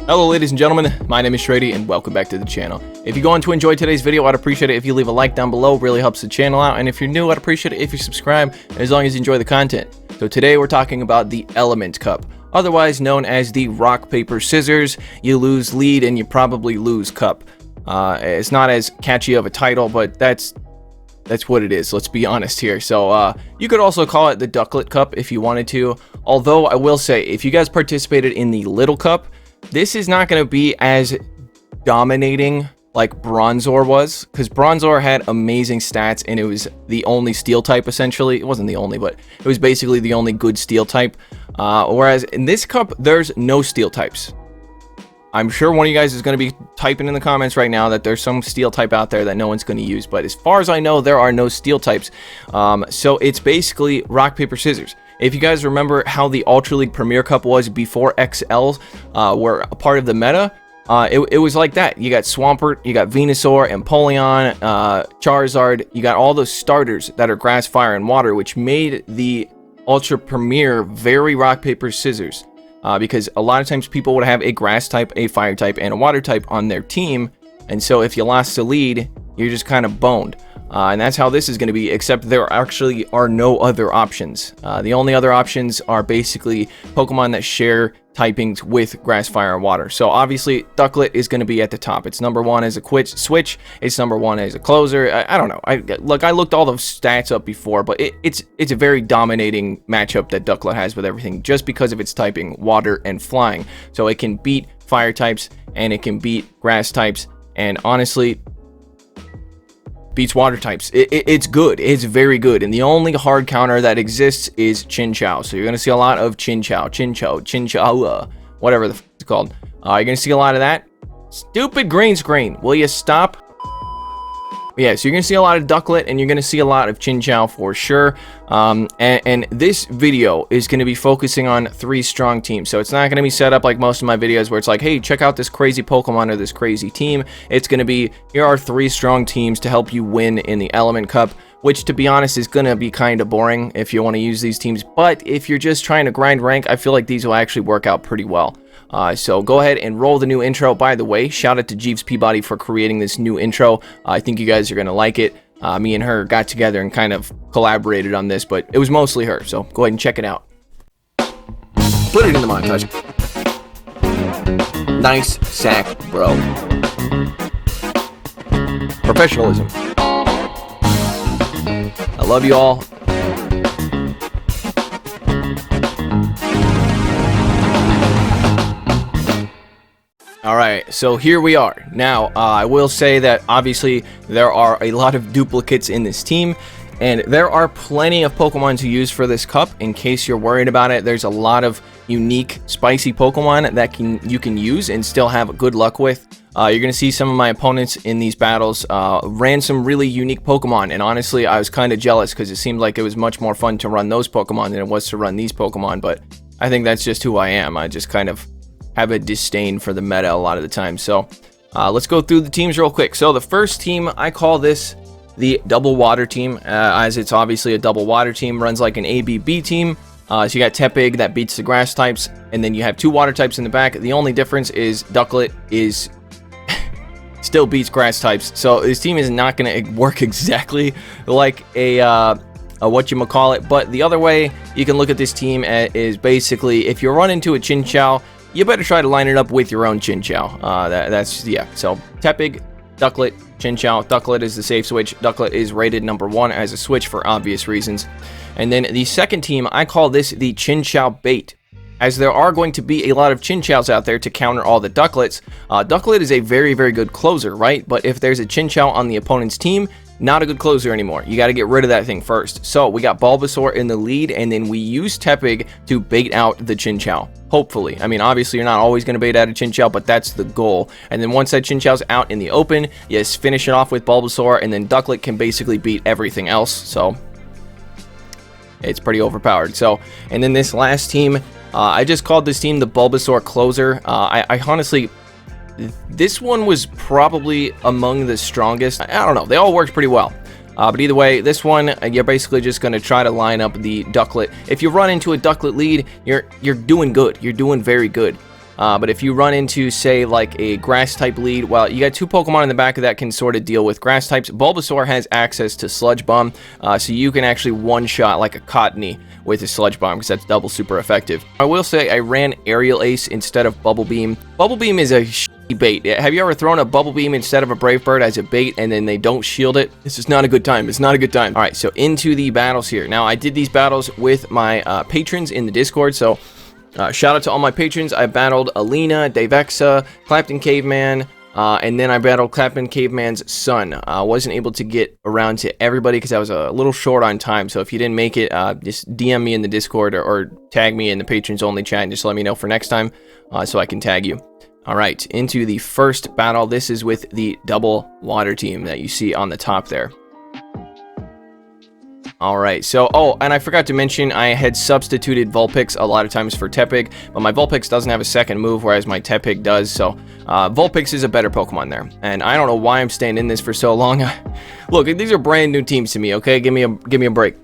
Hello ladies and gentlemen, my name is Shrady and welcome back to the channel. If you're going to enjoy today's video, I'd appreciate it if you leave a like down below, it really helps the channel out, and if you're new, I'd appreciate it if you subscribe, as long as you enjoy the content. So today we're talking about the Element Cup, otherwise known as the rock, paper, scissors. You lose lead and you probably lose cup. It's not as catchy of a title, but that's what it is, let's be honest here. So you could also call it the Ducklett Cup if you wanted to, although I will say, if you guys participated in the Little Cup, this is not going to be as dominating like Bronzor was, because Bronzor had amazing stats and it was the only steel type essentially. It wasn't the only, but it was basically the only good steel type. Whereas in this cup, there's no steel types. I'm sure one of you guys is going to be typing in the comments right now that there's some steel type out there that no one's going to use, but as far as I know, there are no steel types. So it's basically rock, paper, scissors. If you guys remember how the Ultra League Premier Cup was before XLs were a part of the meta, it was like that. You got Swampert, you got Venusaur, Empoleon, Charizard. You got all those starters that are grass, fire, and water, which made the Ultra Premier very rock, paper, scissors. Because a lot of times people would have a grass type, a fire type, and a water type on their team. And so if you lost the lead, you're just kind of boned. And that's how this is going to be, except there actually are no other options. The only other options are basically Pokemon that share typings with grass, fire, and water. So obviously, Ducklett is going to be at the top. It's number one as a switch. It's number one as a closer. I don't know. I looked all those stats up before, but it's a very dominating matchup that Ducklett has with everything, just because of its typing, water and flying. So it can beat fire types, and it can beat grass types, and honestly, beats water types. It's good. It's very good. And the only hard counter that exists is Chinchou. So you're going to see a lot of Chinchou, whatever the f it's called. You're going to see a lot of that. Stupid green screen. Will you stop? Yeah, so you're going to see a lot of Ducklett, and you're going to see a lot of Chinchou for sure. And this video is going to be focusing on 3 strong teams. So it's not going to be set up like most of my videos where it's like, hey, check out this crazy Pokemon or this crazy team. It's going to be, here are 3 strong teams to help you win in the Element Cup, which, to be honest, is going to be kind of boring if you want to use these teams. But if you're just trying to grind rank, I feel like these will actually work out pretty well. So go ahead and roll the new intro. By the way, shout out to JeevesPeabody for creating this new intro. I think you guys are going to like it. Me and her got together and kind of collaborated on this, but it was mostly her. So go ahead and check it out. Put it in the montage. Nice sack, bro. Professionalism. I love you all. Alright, so here we are. Now, I will say that obviously there are a lot of duplicates in this team, and there are plenty of Pokemon to use for this cup. In case you're worried about it, there's a lot of unique, spicy Pokemon that you can use and still have good luck with. You're going to see some of my opponents in these battles ran some really unique Pokemon, and honestly, I was kind of jealous because it seemed like it was much more fun to run those Pokemon than it was to run these Pokemon, but I think that's just who I am. I just kind of have a disdain for the meta a lot of the time. So let's go through the teams real quick. So the first team, I call this the double water team, as it's obviously a double water team, runs like an ABB team. So you got Tepig that beats the grass types, and then you have 2 water types in the back. The only difference is Ducklett is still beats grass types. So this team is not going to work exactly like a whatchamacallit, but the other way you can look at this team is basically, if you run into a Chinchou, you better try to line it up with your own Chinchou. Yeah. So Tepig, Ducklett, Chinchou. Ducklett is the safe switch. Ducklett is rated number 1 as a switch for obvious reasons. And then the second team, I call this the Chinchou bait, as there are going to be a lot of Chinchous out there to counter all the Duckletts. Ducklett is a very, very good closer, right? But if there's a Chinchou on the opponent's team, not a good closer anymore. You got to get rid of that thing first. So we got Bulbasaur in the lead, and then we use Tepig to bait out the Chinchou. Hopefully. I mean, obviously, you're not always going to bait out a Chinchou, but that's the goal. And then once that Chinchou's out in the open, you just finish it off with Bulbasaur, and then Ducklett can basically beat everything else. So it's pretty overpowered. So, and then this last team, I just called this team the Bulbasaur closer. I honestly, this one was probably among the strongest. I don't know. They all worked pretty well. But either way, this one, you're basically just going to try to line up the Ducklett. If you run into a Ducklett lead, you're doing good. You're doing very good. But if you run into, say, like a grass type lead, well, you got 2 Pokemon in the back of that can sort of deal with grass types. Bulbasaur has access to Sludge Bomb, so you can actually one-shot like a Cottony with a Sludge Bomb, because that's double super effective. I will say I ran Aerial Ace instead of Bubble Beam. Bubble Beam is a bait. Have you ever thrown a Bubble Beam instead of a Brave Bird as a bait and then they don't shield it? This is not a good time. It's not a good time. All right, so into the battles here. Now, I did these battles with my patrons in the Discord, so shout out to all my patrons. I battled Alina, Davexa, ClaptonCaveman, and then I battled ClaptonCaveman's son. I wasn't able to get around to everybody because I was a little short on time, so if you didn't make it, just DM me in the Discord or tag me in the patrons only chat and just let me know for next time so I can tag you. All right, into the first battle. This is with the double water team that you see on the top there. All right, so, oh, and I forgot to mention, I had substituted Vulpix a lot of times for Tepig, but my Vulpix doesn't have a second move, whereas my Tepig does, so Vulpix is a better Pokemon there. And I don't know why I'm staying in this for so long. Look, these are brand new teams to me, okay? Give me a break.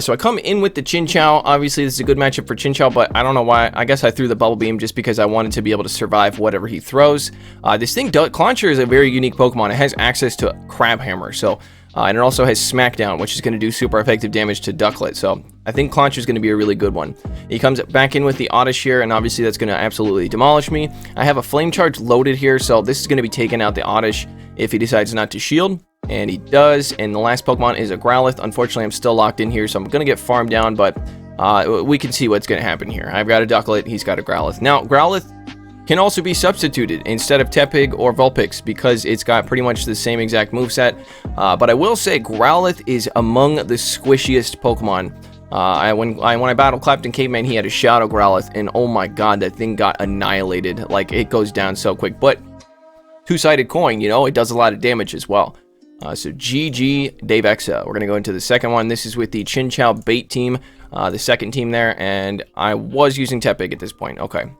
So I come in with the Chinchou. Obviously, this is a good matchup for Chinchou, but I don't know why. I guess I threw the Bubble Beam just because I wanted to be able to survive whatever he throws. This thing, Clauncher, is a very unique Pokemon. It has access to Crab Hammer, so... and it also has Smackdown, which is going to do super effective damage to Ducklett. So I think Clauncher is going to be a really good one. He comes back in with the Oddish here, and obviously that's going to absolutely demolish me. I have a Flame Charge loaded here, so this is going to be taking out the Oddish if he decides not to shield. And he does. And the last Pokemon is a Growlithe. Unfortunately, I'm still locked in here, so I'm going to get farmed down, but we can see what's going to happen here. I've got a Ducklett. He's got a Growlithe. Now, Growlithe can also be substituted instead of Tepig or Vulpix because it's got pretty much the same exact moveset. But I will say Growlithe is among the squishiest Pokemon. When I battled ClaptonCaveman, he had a Shadow Growlithe, and oh my god, that thing got annihilated. Like, it goes down so quick. But two-sided coin, you know, it does a lot of damage as well. So GG Davexa. We're going to go into the second one. This is with the Chinchou bait team, the second team there, and I was using Tepig at this point. Okay.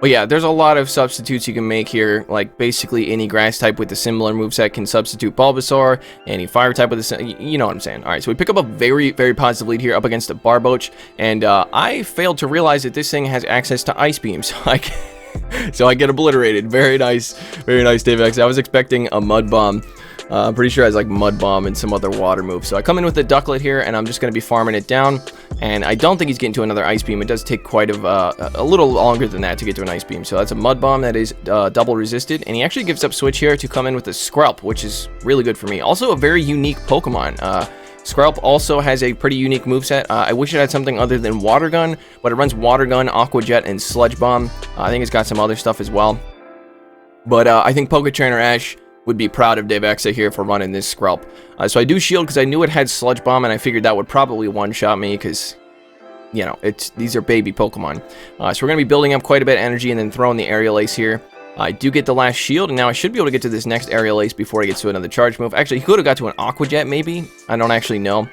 But yeah, there's a lot of substitutes you can make here. Like, basically any grass type with a similar moveset can substitute Bulbasaur. Any fire type with a... You know what I'm saying. Alright, so we pick up a very, very positive lead here up against a Barboach. And I failed to realize that this thing has access to Ice Beam. So I get obliterated. Very nice, Davexa. I was expecting a Mud Bomb. I'm pretty sure it has like Mud Bomb and some other water move. So I come in with the Ducklett here, and I'm just going to be farming it down. And I don't think he's getting to another Ice Beam. It does take quite a little longer than that to get to an Ice Beam. So that's a Mud Bomb that is double resisted. And he actually gives up Switch here to come in with a Skrelp, which is really good for me. Also a very unique Pokemon. Skrelp also has a pretty unique moveset. I wish it had something other than Water Gun, but it runs Water Gun, Aqua Jet, and Sludge Bomb. I think it's got some other stuff as well. But I think Poketrainer Ash would be proud of Davexa here for running this Skrelp. So I do shield because I knew it had Sludge Bomb, and I figured that would probably one-shot me because, you know, these are baby Pokemon. So we're going to be building up quite a bit of energy and then throwing the Aerial Ace here. I do get the last shield, and now I should be able to get to this next Aerial Ace before he gets to another charge move. Actually, he could have got to an Aqua Jet, maybe. I don't actually know.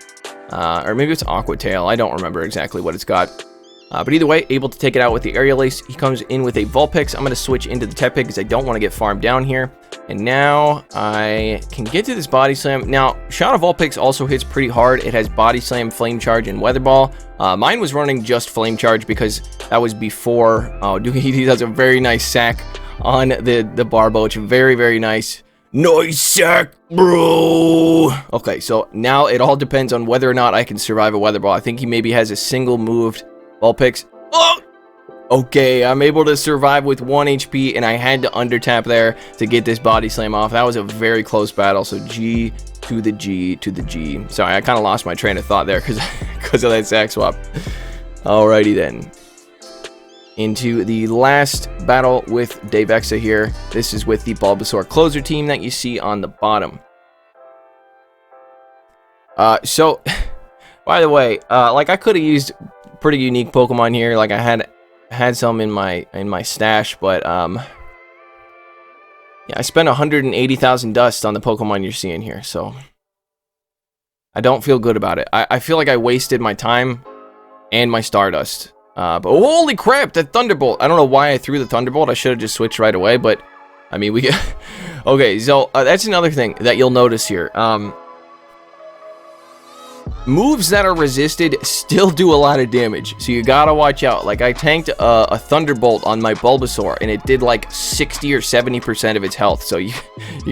Or maybe it's Aqua Tail. I don't remember exactly what it's got. But either way, able to take it out with the Aerial Ace. He comes in with a Vulpix. I'm going to switch into the Tepig because I don't want to get farmed down here. And now I can get to this Body Slam. Now, Shadow Vulpix also hits pretty hard. It has Body Slam, Flame Charge, and Weather Ball. Mine was running just Flame Charge because that was before. Oh, he does a very nice sack on the Barboach. Very, very nice. Nice sack, bro. Okay, so now it all depends on whether or not I can survive a Weather Ball. I think he maybe has a single moved Vulpix. Oh! Okay, I'm able to survive with 1 HP, and I had to undertap there to get this Body Slam off. That was a very close battle, so G to the G to the G. Sorry, I kind of lost my train of thought there because of that sack swap. Alrighty then. Into the last battle with Davexa here. This is with the Bulbasaur closer team that you see on the bottom. So, by the way, like I could have used pretty unique Pokemon here. Like I had some in my stash, but yeah, I spent 180,000 dust on the Pokemon you're seeing here, so I don't feel good about it. I feel like I wasted my time and my Stardust. But holy crap, that Thunderbolt! I don't know why I threw the Thunderbolt. I should have just switched right away, but I mean, we get okay. So that's another thing that you'll notice here. moves that are resisted still do a lot of damage, so you gotta watch out. Like, I tanked a Thunderbolt on my Bulbasaur, and it did like 60 or 70% of its health, so you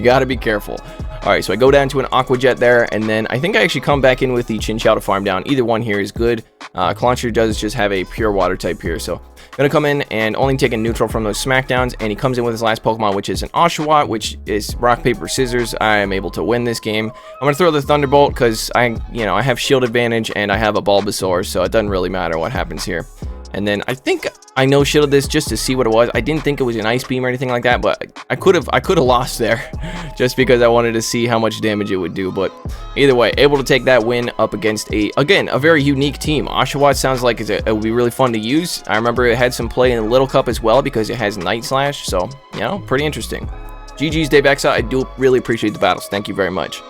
gotta be careful. Alright, so I go down to an Aqua Jet there, and then I think I actually come back in with the Chinchou to farm down. Either one here is good. Clauncher does just have a pure water type here, so gonna come in and only take a neutral from those smackdowns, and he comes in with his last Pokemon, which is an Oshawott, which is rock, paper, scissors. I am able to win this game. I'm gonna throw the Thunderbolt because I have shield advantage and I have a Bulbasaur, so it doesn't really matter what happens here. And then I think I no-shielded this just to see what it was. I didn't think it was an Ice Beam or anything like that, but I could have lost there just because I wanted to see how much damage it would do. But either way, able to take that win up against a very unique team. Oshawott sounds like it would be really fun to use. I remember it had some play in the Little Cup as well because it has Night Slash, so, pretty interesting. GG's Davexa. I do really appreciate the battles. Thank you very much.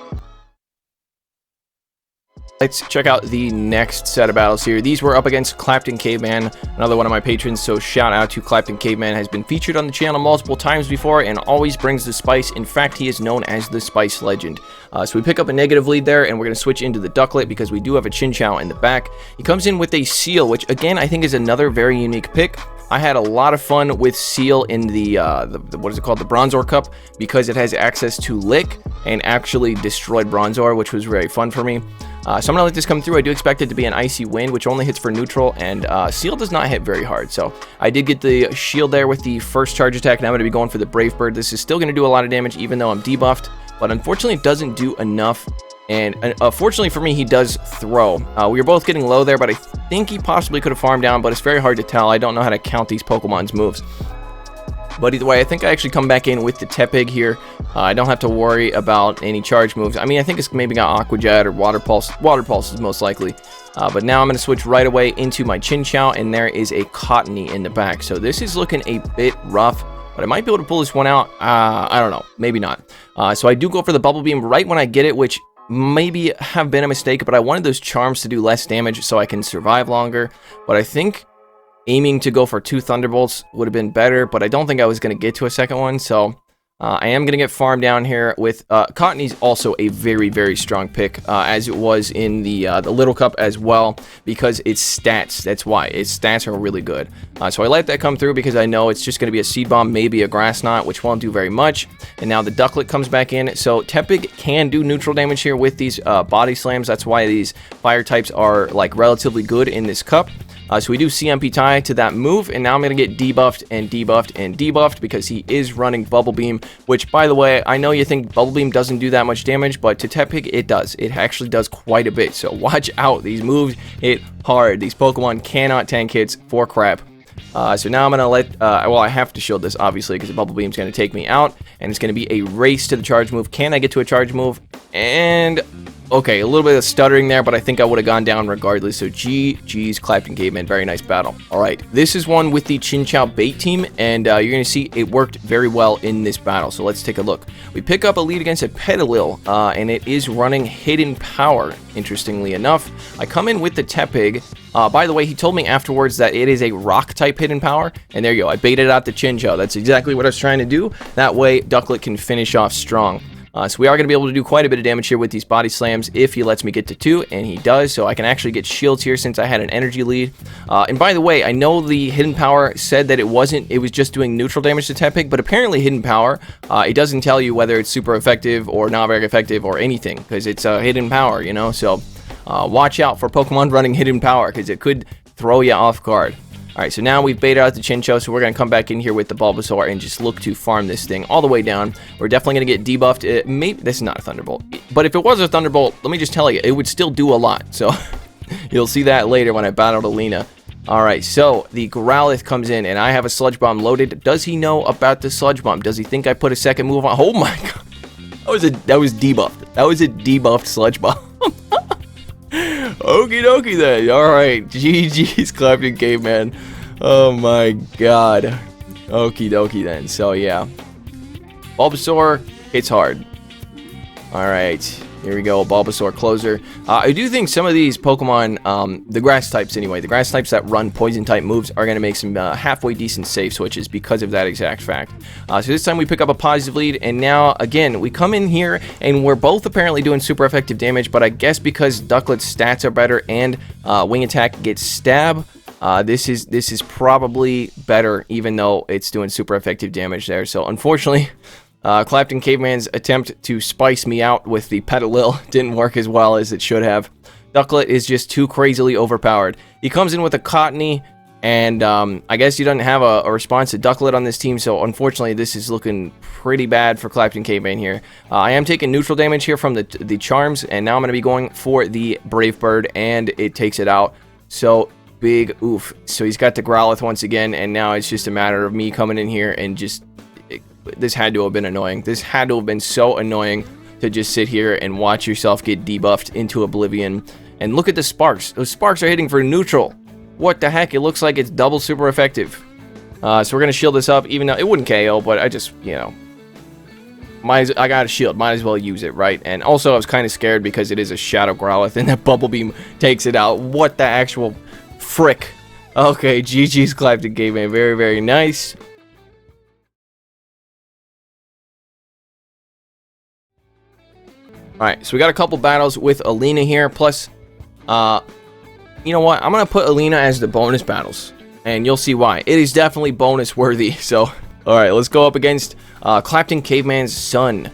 Let's check out the next set of battles here. These were up against ClaptonCaveman, another one of my patrons, so shout out to ClaptonCaveman. Has been featured on the channel multiple times before and always brings the spice. In fact, he is known as the Spice Legend. So we pick up a negative lead there, and we're going to switch into the Ducklett because we do have a Chinchou in the back. He comes in with a Seal, which again I think is another very unique pick. I had a lot of fun with Seal in the what is it called, the Bronzor Cup, because it has access to Lick and actually destroyed Bronzor, which was very fun for me. So I'm going to let this come through. I do expect it to be an Icy Wind, which only hits for neutral, and Seal does not hit very hard. So I did get the shield there with the first charge attack, and I'm going to be going for the Brave Bird. This is still going to do a lot of damage, even though I'm debuffed, but unfortunately it doesn't do enough. And fortunately for me, he does throw. We were both getting low there, but I think he possibly could have farmed down, but it's very hard to tell. I don't know how to count these Pokemon's moves. But either way, I think I actually come back in with the Tepig here. I don't have to worry about any charge moves. I mean, I think it's maybe got Aqua Jet or Water Pulse. Water Pulse is most likely. But now I'm going to switch right away into my Chinchou, and there is a Cottony in the back. So this is looking a bit rough, but I might be able to pull this one out. I don't know. Maybe not. So I do go for the Bubble Beam right when I get it, which maybe have been a mistake, but I wanted those charms to do less damage so I can survive longer. But I think aiming to go for 2 Thunderbolts would have been better, but I don't think I was going to get to a second one, so I am going to get farmed down here with Cottony's also a very, very strong pick, as it was in the Little Cup as well, because its stats, that's why. Its stats are really good. So I let that come through because I know it's just going to be a Seed Bomb, maybe a Grass Knot, which won't do very much. And now the Ducklett comes back in, so Tepig can do neutral damage here with these Body Slams. That's why these Fire types are, like, relatively good in this cup. So we do CMP tie to that move, and now I'm going to get debuffed and debuffed and debuffed because he is running Bubble Beam, which, by the way, I know you think Bubble Beam doesn't do that much damage, but to Tepig, it does. It actually does quite a bit, so watch out. These moves hit hard. These Pokemon cannot tank hits for crap. So now I'm going to let, well, I have to shield this, obviously, because the Bubble Beam is going to take me out, and it's going to be a race to the charge move. Can I get to a charge move? And okay, a little bit of stuttering there, but I think I would have gone down regardless. So GG's ClaptonCaveman, very nice battle. All right, this is one with the Chinchou bait team, and you're going to see it worked very well in this battle. So let's take a look. We pick up a lead against a Petilil, and it is running Hidden Power, interestingly enough. I come in with the Tepig. By the way, he told me afterwards that it is a rock-type Hidden Power, and there you go. I baited out the Chinchou. That's exactly what I was trying to do. That way, Ducklett can finish off strong. So we are going to be able to do quite a bit of damage here with these Body Slams if he lets me get to 2, and he does, so I can actually get shields here since I had an energy lead. And by the way, I know the Hidden Power said that it was just doing neutral damage to Tepig, but apparently Hidden Power, it doesn't tell you whether it's super effective or not very effective or anything, because it's a Hidden Power, you know, so watch out for Pokemon running Hidden Power, because it could throw you off guard. Alright, so now we've baited out the Chinchou, so we're going to come back in here with the Bulbasaur and just look to farm this thing all the way down. We're definitely going to get debuffed. Maybe this is not a Thunderbolt, but if it was a Thunderbolt, let me just tell you, it would still do a lot. So you'll see that later when I battled Alina. Alright, so the Growlithe comes in, and I have a Sludge Bomb loaded. Does he know about the Sludge Bomb? Does he think I put a second move on? Oh my god. That was debuffed. That was a debuffed Sludge Bomb. Okie dokie then. Alright, GG's ClaptonCaveman. Oh my god. Okie dokie then. So yeah. Bulbasaur hits hard. Alright. Here we go, Bulbasaur closer. I do think some of these Pokemon, the grass types anyway, the grass types that run poison type moves are going to make some halfway decent safe switches because of that exact fact. So this time we pick up a positive lead, and now again we come in here and we're both apparently doing super effective damage, but I guess because Ducklett's stats are better and wing attack gets stab, this is probably better, even though it's doing super effective damage there. So unfortunately, ClaptonCaveman's attempt to spice me out with the Petalil didn't work as well as it should have. Ducklett is just too crazily overpowered. He comes in with a Cottony, and I guess he doesn't have a response to Ducklett on this team, so unfortunately this is looking pretty bad for ClaptonCaveman here. I am taking neutral damage here from the Charms, and now I'm going to be going for the Brave Bird, and it takes it out. So big oof. So he's got the Growlithe once again, and now it's just a matter of me coming in here and just... This had to have been annoying. This had to have been so annoying to just sit here and watch yourself get debuffed into oblivion. And look at the sparks. Those sparks are hitting for neutral. What the heck? It looks like it's double super effective. So we're going to shield this up, even though it wouldn't KO, but I just, you know, I got a shield. Might as well use it, right? And also, I was kind of scared because it is a Shadow Growlithe, and that Bubble Beam takes it out. What the actual frick? Okay, GG's ClaptonCaveman. Very, very nice. Alright, so we got a couple battles with Alina here, plus, you know what, I'm going to put Alina as the bonus battles, and you'll see why. It is definitely bonus worthy, so, alright, let's go up against ClaptonCaveman's son.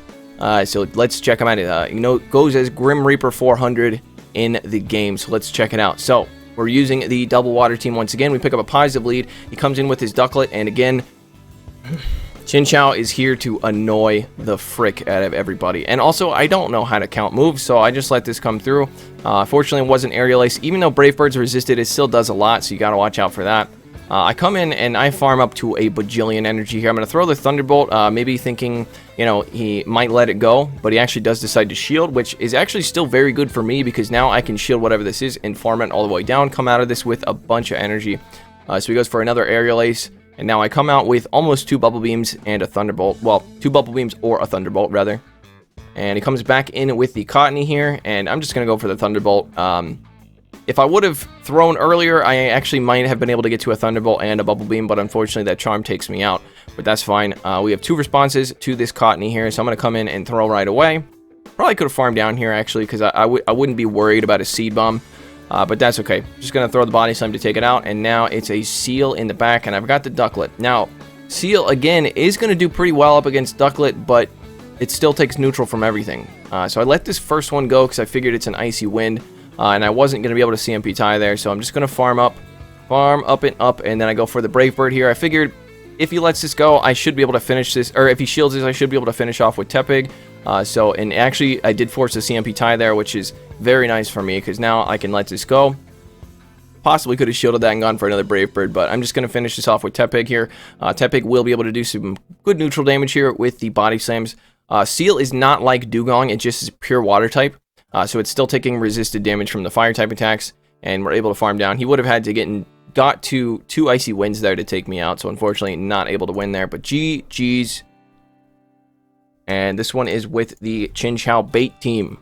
So let's check him out. You know, goes as Grim Reaper 400 in the game, so let's check it out. So, we're using the double water team once again. We pick up a positive lead. He comes in with his Ducklett, and again... Chinchou is here to annoy the frick out of everybody. And also, I don't know how to count moves, so I just let this come through. Fortunately, it wasn't Aerial Ace. Even though Brave Bird's resisted, it still does a lot, so you gotta watch out for that. I come in and I farm up to a bajillion energy here. I'm gonna throw the Thunderbolt, maybe thinking, you know, he might let it go, but he actually does decide to shield, which is actually still very good for me because now I can shield whatever this is and farm it all the way down, come out of this with a bunch of energy. So he goes for another Aerial Ace. And now I come out with almost 2 Bubble Beams and a Thunderbolt. Well, 2 Bubble Beams or a Thunderbolt, rather. And he comes back in with the Cottony here, and I'm just going to go for the Thunderbolt. If I would have thrown earlier, I actually might have been able to get to a Thunderbolt and a Bubble Beam, but unfortunately that Charm takes me out. But that's fine. We have 2 responses to this Cottony here, so I'm going to come in and throw right away. Probably could have farmed down here, actually, because I wouldn't be worried about a Seed Bomb. But that's okay. Just going to throw the Body Slam to take it out. And now it's a Seal in the back. And I've got the Ducklett. Now, Seal, again, is going to do pretty well up against Ducklett. But it still takes neutral from everything. So I let this first one go because I figured it's an Icy Wind. And I wasn't going to be able to CMP tie there. So I'm just going to farm up and up. And then I go for the Brave Bird here. I figured if he lets this go, I should be able to finish this. Or if he shields this, I should be able to finish off with Tepig. And actually, I did force a CMP tie there, which is very nice for me, because now I can let this go. Possibly could have shielded that and gone for another Brave Bird, but I'm just going to finish this off with Tepig here. Tepig will be able to do some good neutral damage here with the Body Slams. Seal is not like Dugong, it just is pure Water type, so it's still taking resisted damage from the Fire type attacks, and we're able to farm down. He would have had to got to 2 Icy Winds there to take me out, so unfortunately not able to win there, but GG's. And this one is with the Chinchou bait team.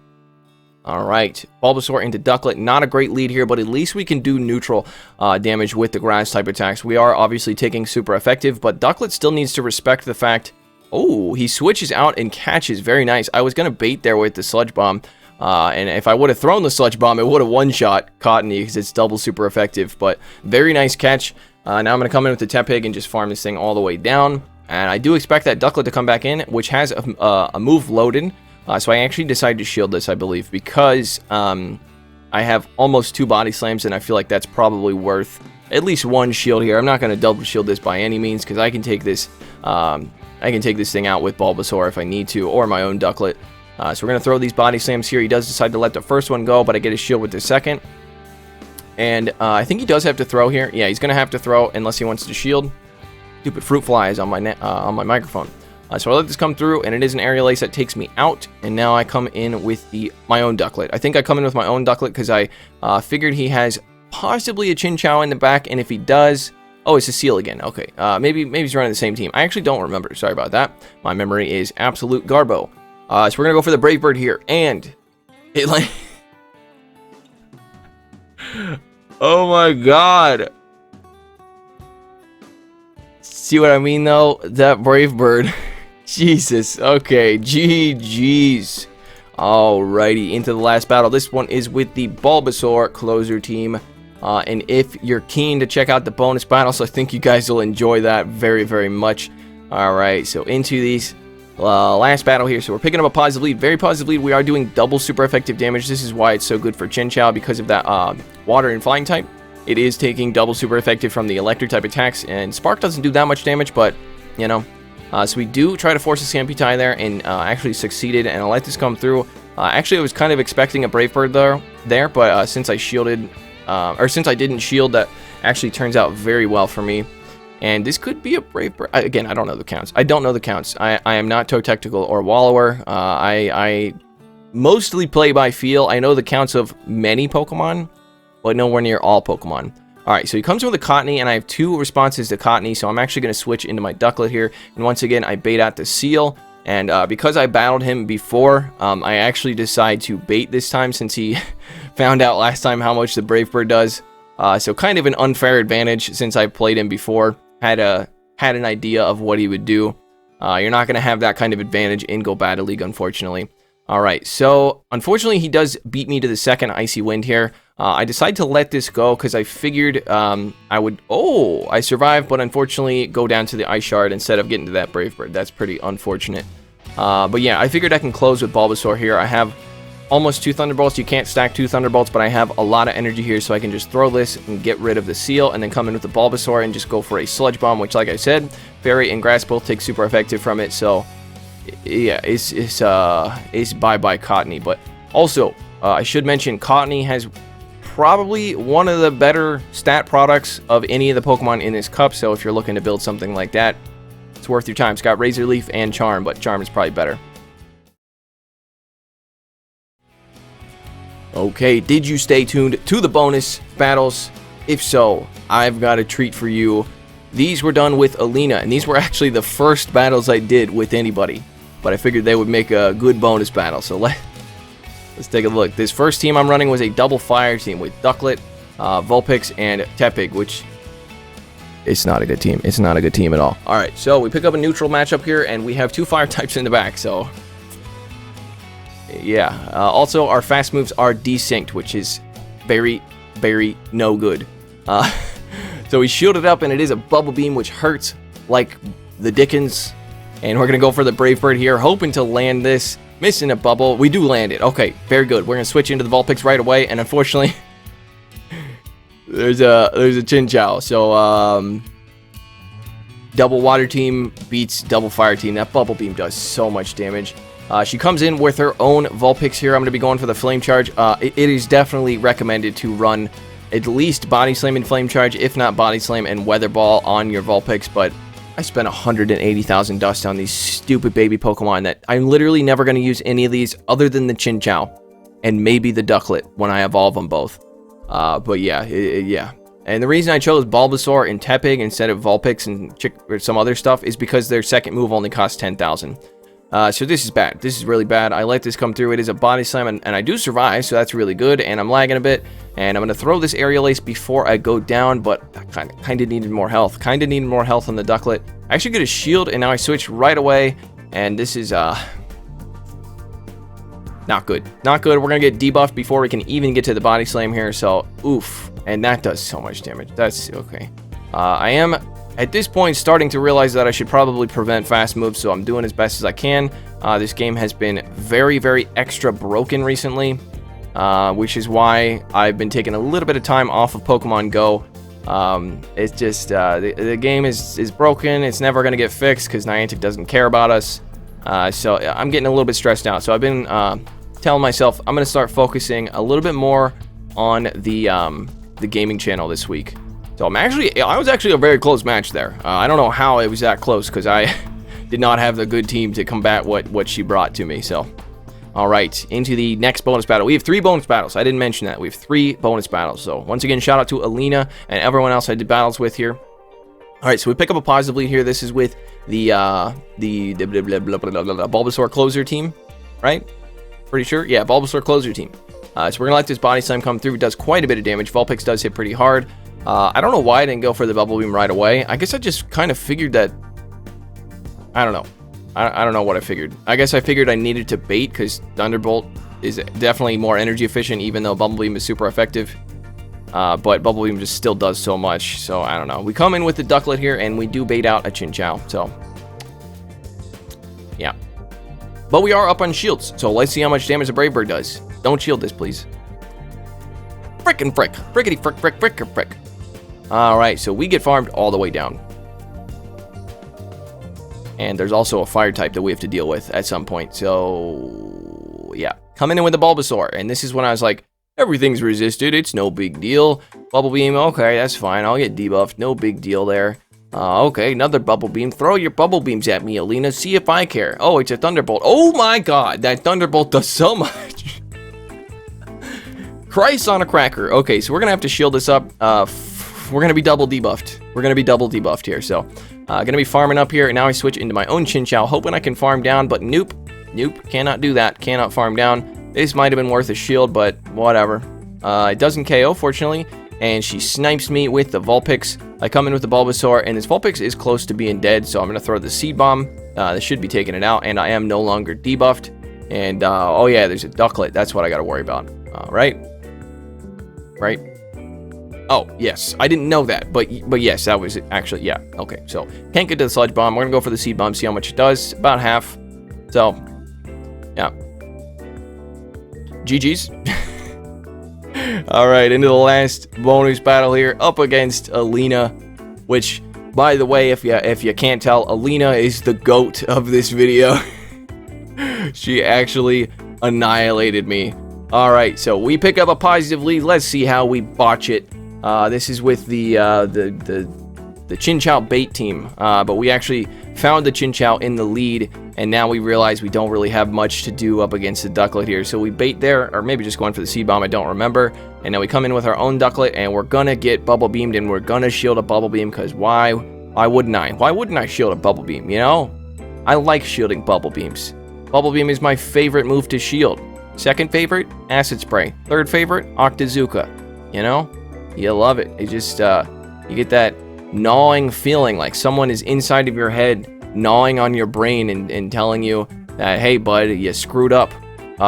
Alright, Bulbasaur into Ducklett. Not a great lead here, but at least we can do neutral damage with the grass type attacks. We are obviously taking super effective, but Ducklett still needs to respect the fact... Oh, he switches out and catches. Very nice. I was going to bait there with the Sludge Bomb. And if I would have thrown the Sludge Bomb, it would have one-shot Cottony because it's double super effective. But very nice catch. Now I'm going to come in with the Tepig and just farm this thing all the way down. And I do expect that Ducklett to come back in, which has a move loaded. So I actually decided to shield this, I believe, because I have almost 2 Body Slams, and I feel like that's probably worth at least 1 shield here. I'm not going to double shield this by any means, because I can take this thing out with Bulbasaur if I need to, or my own Ducklett. So we're going to throw these Body Slams here. He does decide to let the first one go, but I get a shield with the second. And I think he does have to throw here. Yeah, he's going to have to throw unless he wants to shield. Stupid fruit flies on my microphone. So I let this come through, and it is an Aerial Ace that takes me out. And now I come in with my own Ducklett. I think I come in with my own Ducklett because I figured he has possibly a Chinchou in the back, and if he does... Oh, it's a Seal again. Okay, maybe he's running the same team. I actually don't remember. Sorry about that. My memory is absolute garbo. So we're going to go for the Brave Bird here, and It like... Oh my god. See what I mean though? That Brave Bird. Jesus. Okay. GG's. Alrighty. Into the last battle. This one is with the Bulbasaur closer team. And if you're keen to check out the bonus battles, I think you guys will enjoy that very, very much. Alright. So into these last battle here. So we're picking up a positive lead. Very positive lead. We are doing double super effective damage. This is why it's so good for Chinchou, because of that water and flying type. It is taking double super effective from the electric type attacks, and Spark doesn't do that much damage, but, you know. So we do try to force a Stampede there, and actually succeeded, and I'll let this come through. Actually, I was kind of expecting a Brave Bird there, but since I shielded, or since I didn't shield, that actually turns out very well for me. And this could be a Brave Bird. Again, I don't know the counts. I don't know the counts. I am not Tactical or Wallower. I mostly play by feel. I know the counts of many Pokemon, but nowhere near all Pokemon. Alright, so he comes with a Cottony, and I have 2 responses to Cottony, so I'm actually going to switch into my Ducklett here. And once again, I bait out the Seal, and because I battled him before, I actually decide to bait this time, since he found out last time how much the Brave Bird does. So kind of an unfair advantage, since I played him before, had an idea of what he would do. You're not going to have that kind of advantage in Go Battle League, unfortunately. Alright, so unfortunately he does beat me to the second Icy Wind here. I decided to let this go because I figured I would... Oh, I survived, but unfortunately go down to the Ice Shard instead of getting to that Brave Bird. That's pretty unfortunate. But yeah, I figured I can close with Bulbasaur here. I have almost 2 Thunderbolts. You can't stack 2 Thunderbolts, but I have a lot of energy here, so I can just throw this and get rid of the Seal, and then come in with the Bulbasaur and just go for a Sludge Bomb, which, like I said, Fairy and Grass both take super effective from it, so... Yeah, it's bye-bye Cottony. But also, I should mention, Cottony has probably one of the better stat products of any of the Pokemon in this cup, so if you're looking to build something like that, it's worth your time. It's got Razor Leaf and Charm, but Charm is probably better. Okay, did you stay tuned to the bonus battles? If so, I've got a treat for you. These were done with Alina, and these were actually the first battles I did with anybody. But I figured they would make a good bonus battle, so let's take a look. This first team I'm running was a double fire team with Ducklett, Vulpix, and Tepig, which... It's not a good team. It's not a good team at all. Alright, so we pick up a neutral matchup here, and we have 2 fire types in the back, so... Yeah, also our fast moves are desynced, which is very, very no good. So we shielded up, and it is a Bubble Beam, which hurts like the Dickens. And we're going to go for the Brave Bird here, hoping to land this. Missing a bubble. We do land it. Okay, very good. We're going to switch into the Vulpix right away, and unfortunately, there's a Chinchou. So, double Water Team beats double Fire Team. That Bubble Beam does so much damage. She comes in with her own Vulpix here. I'm going to be going for the Flame Charge. It is definitely recommended to run at least Body Slam and Flame Charge, if not Body Slam and Weather Ball on your Vulpix, but I spent 180,000 dust on these stupid baby Pokemon that I'm literally never going to use any of these other than the Chinchou and maybe the Ducklett when I evolve them both. But yeah, yeah. And the reason I chose Bulbasaur and Tepig instead of Vulpix and or some other stuff is because their second move only costs 10,000. So this is bad. This is really bad. I let this come through. It is a Body Slam, and I do survive, so that's really good. And I'm lagging a bit, and I'm going to throw this Aerial Ace before I go down, but I kind of needed more health. Kind of needed more health on the Ducklett. I actually get a shield, and now I switch right away, and this is, not good. Not good. We're going to get debuffed before we can even get to the Body Slam here, so oof. And that does so much damage. That's okay. I am... At this point, starting to realize that I should probably prevent fast moves, so I'm doing as best as I can. This game has been very, very extra broken recently, which is why I've been taking a little bit of time off of Pokemon Go. It's just, the game is broken. It's never going to get fixed because Niantic doesn't care about us. So I'm getting a little bit stressed out. So I've been telling myself I'm going to start focusing a little bit more on the gaming channel this week. So I was actually a very close match there. I don't know how it was that close because I did not have the good team to combat what she brought to me. So, all right, into the next bonus battle. We have 3 bonus battles. I didn't mention that. We have 3 bonus battles. So once again, shout out to Alina and everyone else I did battles with here. All right, so we pick up a positive lead here. This is with the Bulbasaur closer team, right? Pretty sure. Yeah, Bulbasaur closer team. So we're going to let this Body Slam come through. It does quite a bit of damage. Vulpix does hit pretty hard. I don't know why I didn't go for the Bubble Beam right away. I guess I just kind of figured that... I don't know. I don't know what I figured. I guess I figured I needed to bait because Thunderbolt is definitely more energy efficient, even though Bubble Beam is super effective. But Bubble Beam just still does so much, so I don't know. We come in with the Ducklett here, and we do bait out a Chinchou, so... yeah. But we are up on shields, so let's see how much damage a Brave Bird does. Don't shield this, please. Frickin' frick. Frickety frick frick frick frick. Alright, so we get farmed all the way down. And there's also a fire type that we have to deal with at some point, so... yeah. Coming in with the Bulbasaur, and this is when I was like, everything's resisted, it's no big deal. Bubble Beam, okay, that's fine, I'll get debuffed, no big deal there. Okay, another Bubble Beam. Throw your Bubble Beams at me, Alina, see if I care. Oh, it's a Thunderbolt. Oh my god, that Thunderbolt does so much. Christ on a cracker. Okay, so we're gonna have to shield this up. We're gonna be double debuffed. We're gonna be double debuffed here, so... gonna be farming up here, and now I switch into my own Chinchou, hoping I can farm down, but nope. Nope, cannot do that, cannot farm down. This might have been worth a shield, but whatever. It doesn't KO, fortunately, and she snipes me with the Vulpix. I come in with the Bulbasaur, and this Vulpix is close to being dead, so I'm going to throw the Seed Bomb. This should be taking it out, and I am no longer debuffed. And, oh yeah, there's a Ducklett. That's what I got to worry about. Right? Right? Oh, yes. I didn't know that, but yes, that was actually, yeah. Okay, so can't get to the Sludge Bomb. We're going to go for the Seed Bomb, see how much it does. About half. So, yeah. GG's. Alright, into the last bonus battle here, up against Alina, which, by the way, if you can't tell, Alina is the GOAT of this video. She actually annihilated me. Alright, so we pick up a positive lead. Let's see how we botch it. This is with the Chinchou bait team, but we actually found the Chinchou in the lead, and now we realize we don't really have much to do up against the Ducklett here. So we bait there, or maybe just going for the Seed Bomb, I don't remember. And now we come in with our own Ducklett, and we're gonna get Bubble Beamed, and we're gonna shield a Bubble Beam, because why wouldn't I? Why wouldn't I shield a Bubble Beam, you know? I like shielding Bubble Beams. Bubble Beam is my favorite move to shield. Second favorite, Acid Spray. Third favorite, Octazooka. You know? You love it. It just, you get that gnawing feeling like someone is inside of your head gnawing on your brain and telling you that, hey bud, you screwed up.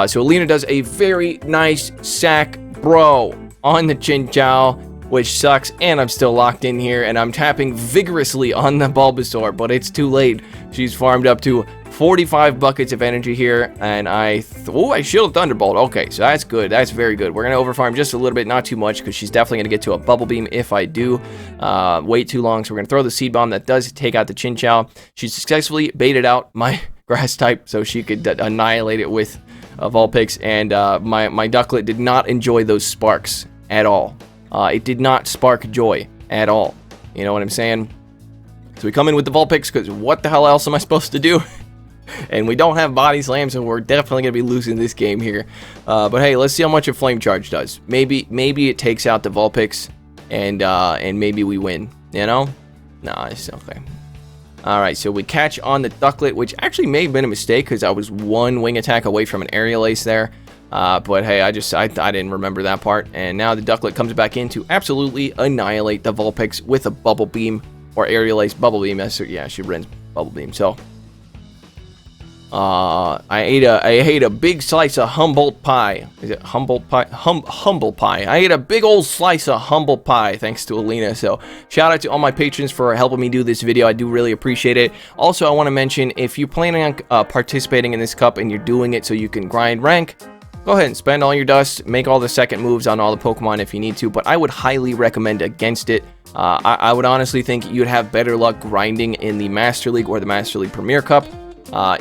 So Alina does a very nice sack bro on the Chinchou, which sucks, and I'm still locked in here, and I'm tapping vigorously on the Bulbasaur, but it's too late. She's farmed up to 45 buckets of energy here, and I shielded Thunderbolt. Okay, so that's good. That's very good. We're going to overfarm just a little bit, not too much, because she's definitely going to get to a Bubble Beam if I do wait too long. So we're going to throw the Seed Bomb that does take out the Chinchou. She successfully baited out my Grass type so she could annihilate it with Vulpix, and my Ducklett did not enjoy those sparks at all. It did not spark joy at all. You know what I'm saying? So we come in with the Vulpix, because what the hell else am I supposed to do? And we don't have Body Slam, so we're definitely going to be losing this game here. But hey, let's see how much a Flame Charge does. Maybe it takes out the Vulpix, and maybe we win, you know? Nah, it's okay. Alright, so we catch on the Ducklett, which actually may have been a mistake, because I was one wing attack away from an Aerial Ace there. But hey, I didn't remember that part. And now the Ducklett comes back in to absolutely annihilate the Vulpix with a Bubble Beam, or Aerial Ace Bubble Beam. Yeah, she runs Bubble Beam, so... I ate a big slice of Humboldt pie. Is it Humboldt pie? Humble pie. I ate a big old slice of humble pie thanks to Alina. So shout out to all my patrons for helping me do this video. I do really appreciate it. Also, I want to mention, if you're planning on participating in this cup and you're doing it so you can grind rank, go ahead and spend all your dust, make all the second moves on all the Pokemon if you need to, but I would highly recommend against it. I would honestly think you'd have better luck grinding in the Master League or the Master League Premier Cup.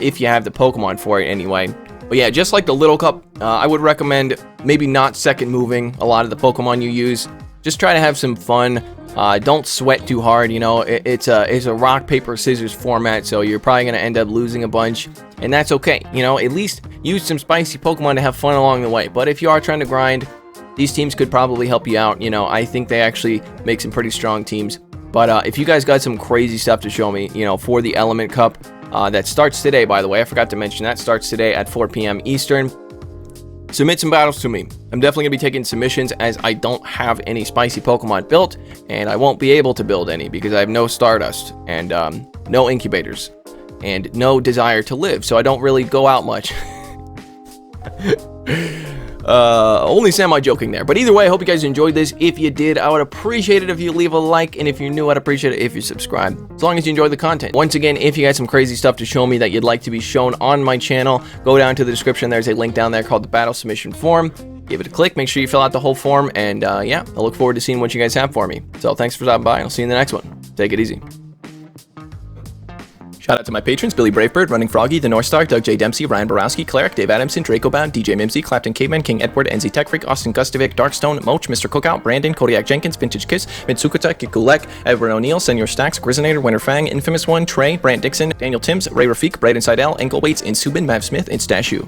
If you have the Pokemon for it anyway. But yeah, just like the Little Cup, I would recommend maybe not second moving a lot of the Pokemon you use. Just try to have some fun. Don't sweat too hard, you know. It's a rock, paper, scissors format, so you're probably going to end up losing a bunch. And that's okay, you know. At least use some spicy Pokemon to have fun along the way. But if you are trying to grind, these teams could probably help you out. You know, I think they actually make some pretty strong teams. But if you guys got some crazy stuff to show me, you know, for the Element Cup, that starts today, by the way. I forgot to mention that. Starts today at 4 p.m. Eastern. submit some battles to me. I'm definitely going to be taking submissions as I don't have any spicy Pokemon built, and I won't be able to build any because I have no Stardust and no incubators and no desire to live, so I don't really go out much. Only semi-joking there. But either way, I hope you guys enjoyed this. If you did, I would appreciate it if you leave a like, and if you're new, I'd appreciate it if you subscribe, as long as you enjoy the content. Once again, if you got some crazy stuff to show me that you'd like to be shown on my channel, go down to the description. There's a link down there called the battle submission form. Give it a click, make sure you fill out the whole form, and yeah, I look forward to seeing what you guys have for me. So thanks for stopping by, and I'll see you in the next one. Take it easy. Shout out to my patrons: Billy Bravebird, Running Froggy, The North Star, Doug J. Dempsey, Ryan Borowski, Cleric, Dave Adamson, Draco Bound, DJ Mimsy, ClaptonCaveman, King Edward, NZ Tech Freak, Austin Gustovic, Darkstone, Moch, Mr. Cookout, Brandon, Kodiak Jenkins, Vintage Kiss, Mitsukuta, Kikulek, Edward O'Neill, Senior Stacks, Grizzinator, Winter Fang, Infamous One, Trey, Brant Dixon, Daniel Timms, Ray Rafik, Braden Seidel, Ankle Weights, and Subin, Mav Smith, and Stashu.